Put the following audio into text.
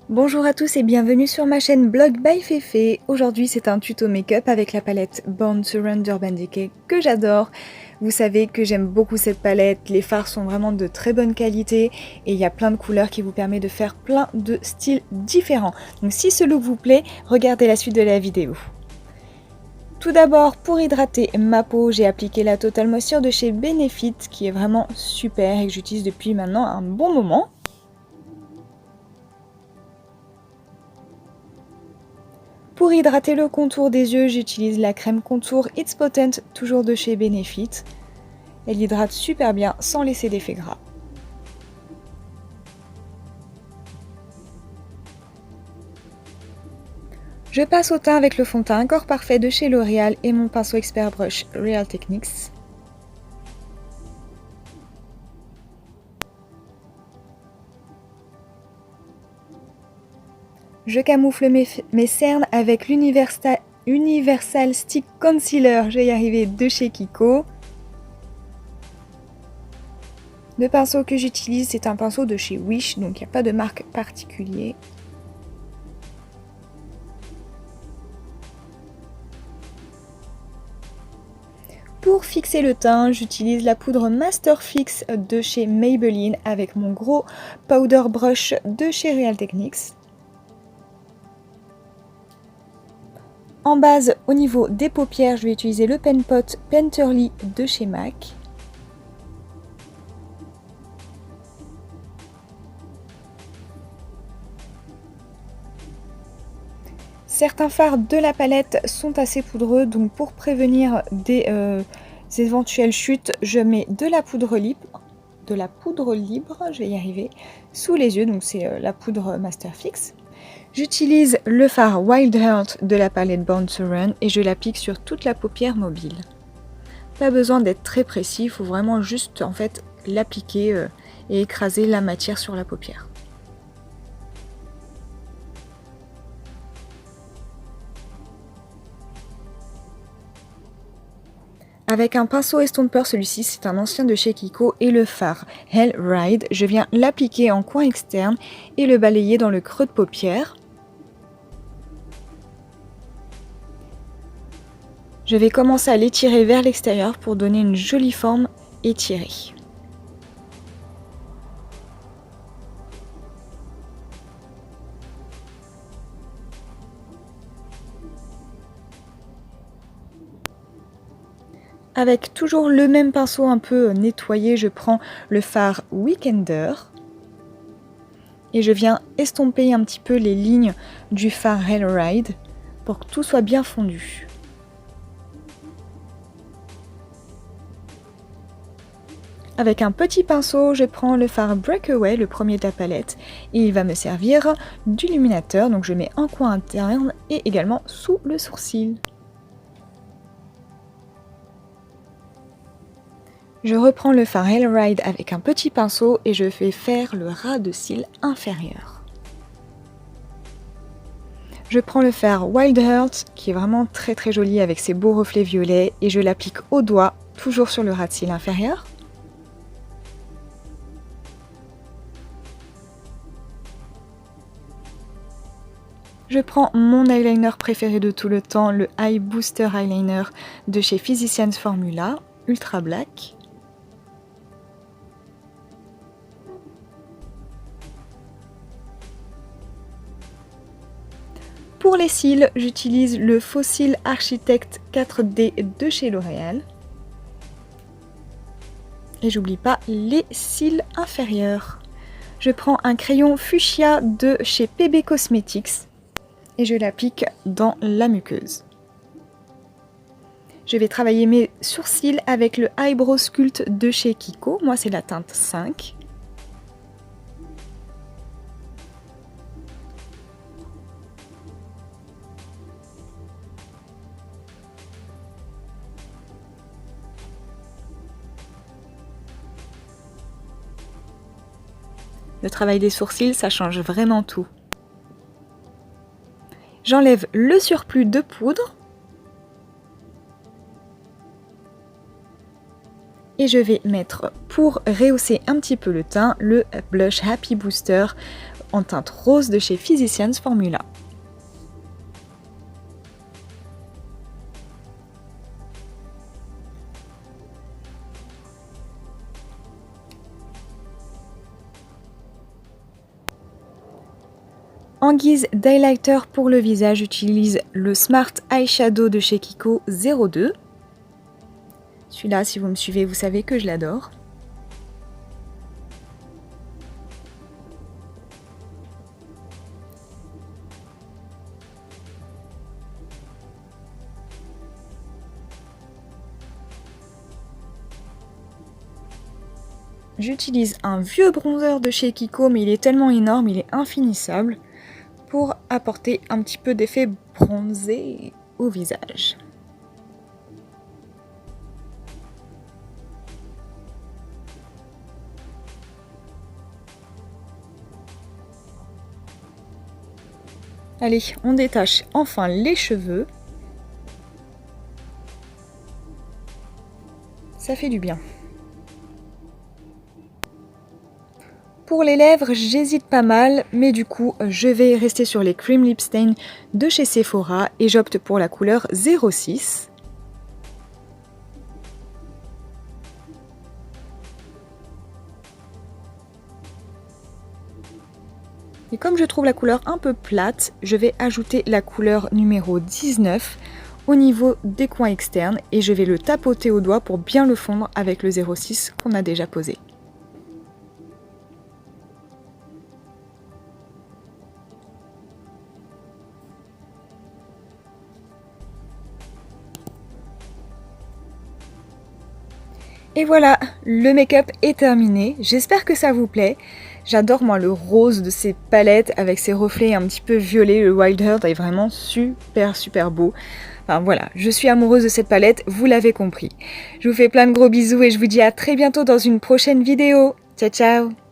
Bonjour à tous et bienvenue sur ma chaîne Blog by Féfé. Aujourd'hui c'est un tuto make-up avec la palette Born to Run d'Urban Decay que j'adore. Vous savez que j'aime beaucoup cette palette, les fards sont vraiment de très bonne qualité et il y a plein de couleurs qui vous permettent de faire plein de styles différents. Donc si ce look vous plaît, regardez la suite de la vidéo. Tout d'abord, pour hydrater ma peau, j'ai appliqué la Total Moisture de chez Benefit qui est vraiment super et que j'utilise depuis maintenant un bon moment. Pour hydrater le contour des yeux, j'utilise la crème contour It's Potent, toujours de chez Benefit. Elle hydrate super bien sans laisser d'effet gras. Je passe au teint avec le fond de teint Corps Parfait de chez L'Oréal et mon pinceau Expert Brush Real Techniques. Je camoufle mes cernes avec l'Universal Stick Concealer, je vais y arriver, de chez Kiko. Le pinceau que j'utilise, c'est un pinceau de chez Wish, donc il n'y a pas de marque particulière. Pour fixer le teint, j'utilise la poudre Master Fix de chez Maybelline avec mon gros powder brush de chez Real Techniques. En base, au niveau des paupières, je vais utiliser le Pen Pot Painterly de chez MAC. Certains fards de la palette sont assez poudreux, donc pour prévenir des éventuelles chutes, je mets de la poudre libre, je vais y arriver, sous les yeux, donc c'est la poudre Master Fix. J'utilise le fard Wild Heart de la palette Born to Run et je l'applique sur toute la paupière mobile. Pas besoin d'être très précis, il faut vraiment juste en fait l'appliquer et écraser la matière sur la paupière. Avec un pinceau estomper, celui-ci c'est un ancien de chez Kiko, et le fard Hell Ride, je viens l'appliquer en coin externe et le balayer dans le creux de paupière. Je vais commencer à l'étirer vers l'extérieur pour donner une jolie forme étirée. Avec toujours le même pinceau un peu nettoyé, je prends le fard Weekender et je viens estomper un petit peu les lignes du fard Hell Ride pour que tout soit bien fondu. Avec un petit pinceau, je prends le fard Breakaway, le premier de la palette, et il va me servir d'illuminateur, donc je mets en coin interne et également sous le sourcil. Je reprends le fard Hell Ride avec un petit pinceau et je vais faire le ras de cils inférieur. Je prends le fard Wild Heart qui est vraiment très joli avec ses beaux reflets violets et je l'applique au doigt, toujours sur le ras de cils inférieur. Je prends mon eyeliner préféré de tout le temps, le Eye Booster Eyeliner de chez Physicians Formula, Ultra Black. Pour les cils, j'utilise le Faux Cils Architect 4D de chez L'Oréal. Et j'oublie pas les cils inférieurs. Je prends un crayon Fuchsia de chez PB Cosmetics et je l'applique dans la muqueuse. Je vais travailler mes sourcils avec le Eyebrow Sculpt de chez Kiko. Moi, c'est la teinte 5. Le travail des sourcils, ça change vraiment tout. J'enlève le surplus de poudre et je vais mettre, pour rehausser un petit peu le teint, le blush Happy Booster en teinte rose de chez Physicians Formula. En guise d'highlighter pour le visage, j'utilise le Smart Eyeshadow de chez Kiko 02. Celui-là, si vous me suivez, vous savez que je l'adore. J'utilise un vieux bronzer de chez Kiko, mais il est tellement énorme, il est infinissable, pour apporter un petit peu d'effet bronzé au visage. Allez, on détache enfin les cheveux. Ça fait du bien. Pour les lèvres, j'hésite pas mal, mais du coup, je vais rester sur les Cream Lip Stain de chez Sephora et j'opte pour la couleur 06. Et comme je trouve la couleur un peu plate, je vais ajouter la couleur numéro 19 au niveau des coins externes et je vais le tapoter au doigt pour bien le fondre avec le 06 qu'on a déjà posé. Et voilà, le make-up est terminé. J'espère que ça vous plaît. J'adore moi le rose de ces palettes avec ses reflets un petit peu violets. Le Wild Heart est vraiment super beau. Enfin voilà, je suis amoureuse de cette palette, vous l'avez compris. Je vous fais plein de gros bisous et je vous dis à très bientôt dans une prochaine vidéo. Ciao ciao!